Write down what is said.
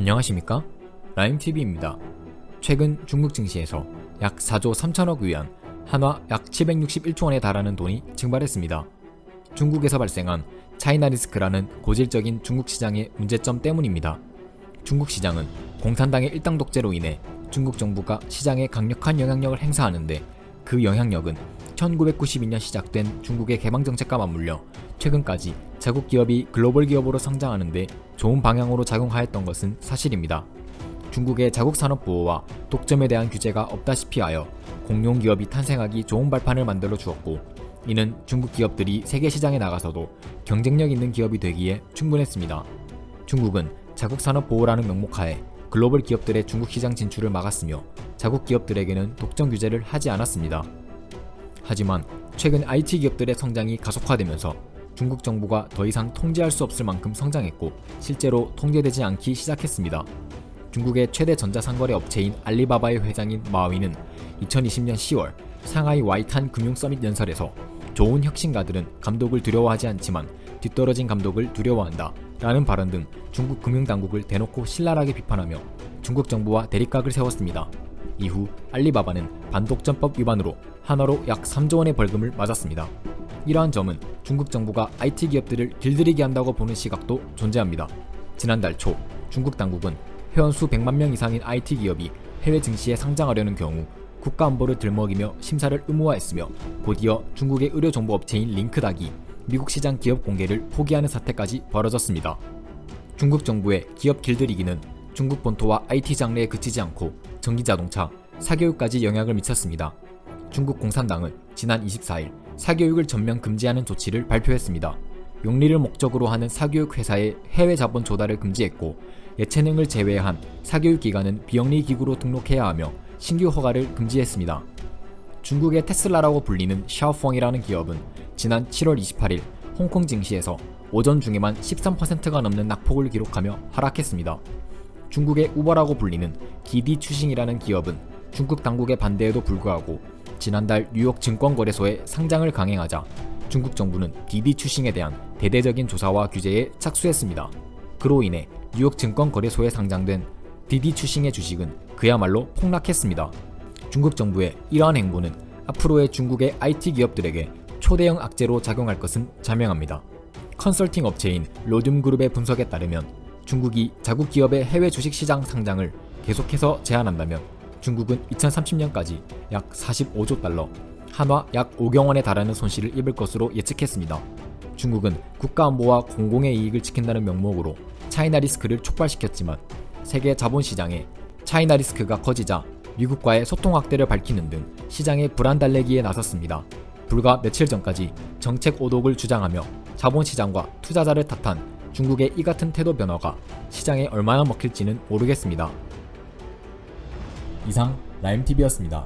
안녕하십니까? 라임TV입니다. 최근 중국 증시에서 약 4조 3천억 위안, 한화 약 761조 원에 달하는 돈이 증발했습니다. 중국에서 발생한 차이나 리스크라는 고질적인 중국 시장의 문제점 때문입니다. 중국 시장은 공산당의 일당 독재로 인해 중국 정부가 시장에 강력한 영향력을 행사하는데, 그 영향력은 1992년 시작된 중국의 개방정책과 맞물려 최근까지 자국 기업이 글로벌 기업으로 성장하는데 좋은 방향으로 작용하였던 것은 사실입니다. 중국의 자국 산업 보호와 독점에 대한 규제가 없다시피 하여 공룡 기업이 탄생하기 좋은 발판을 만들어 주었고, 이는 중국 기업들이 세계 시장에 나가서도 경쟁력 있는 기업이 되기에 충분했습니다. 중국은 자국 산업 보호라는 명목하에 글로벌 기업들의 중국 시장 진출을 막았으며, 자국 기업들에게는 독점 규제를 하지 않았습니다. 하지만 최근 IT 기업들의 성장이 가속화되면서 중국 정부가 더 이상 통제할 수 없을 만큼 성장했고, 실제로 통제되지 않기 시작했습니다. 중국의 최대 전자상거래 업체인 알리바바의 회장인 마윈은 2020년 10월 상하이 와이탄 금융 서밋 연설에서 좋은 혁신가들은 감독을 두려워하지 않지만 뒤떨어진 감독을 두려워한다 라는 발언 등 중국 금융당국을 대놓고 신랄하게 비판하며 중국 정부와 대립각을 세웠습니다. 이후 알리바바는 반독점법 위반으로 한화로 약 3조 원의 벌금을 맞았습니다. 이러한 점은 중국 정부가 IT 기업들을 길들이게 한다고 보는 시각도 존재합니다. 지난달 초 중국 당국은 회원 수 100만 명 이상인 IT 기업이 해외 증시에 상장하려는 경우 국가안보를 들먹이며 심사를 의무화했으며, 곧이어 중국의 의료정보업체인 링크닥이 미국 시장 기업 공개를 포기하는 사태까지 벌어졌습니다. 중국 정부의 기업 길들이기는 중국 본토와 IT 장르에 그치지 않고 전기자동차, 사교육까지 영향을 미쳤습니다. 중국 공산당은 지난 24일 사교육을 전면 금지하는 조치를 발표했습니다. 용리를 목적으로 하는 사교육 회사의 해외 자본 조달을 금지했고, 예체능을 제외한 사교육 기관은 비영리 기구로 등록해야 하며 신규 허가를 금지했습니다. 중국의 테슬라라고 불리는 샤오펑이라는 기업은 지난 7월 28일 홍콩 증시에서 오전 중에만 13%가 넘는 낙폭을 기록하며 하락했습니다. 중국의 우버라고 불리는 디디 추싱이라는 기업은 중국 당국의 반대에도 불구하고 지난달 뉴욕 증권거래소에 상장을 강행하자 중국 정부는 디디 추싱에 대한 대대적인 조사와 규제에 착수했습니다. 그로 인해 뉴욕 증권거래소에 상장된 디디 추싱의 주식은 그야말로 폭락했습니다. 중국 정부의 이러한 행보는 앞으로의 중국의 IT 기업들에게 초대형 악재로 작용할 것은 자명합니다. 컨설팅 업체인 로듐그룹의 분석에 따르면 중국이 자국 기업의 해외 주식시장 상장을 계속해서 제한한다면 중국은 2030년까지 약 45조 달러, 한화 약 5경 원에 달하는 손실을 입을 것으로 예측했습니다. 중국은 국가안보와 공공의 이익을 지킨다는 명목으로 차이나 리스크를 촉발시켰지만, 세계 자본시장에 차이나 리스크가 커지자 미국과의 소통 확대를 밝히는 등 시장의 불안 달래기에 나섰습니다. 불과 며칠 전까지 정책 오독을 주장하며 자본시장과 투자자를 탓한 중국의 이 같은 태도 변화가 시장에 얼마나 먹힐지는 모르겠습니다. 이상 라임TV였습니다.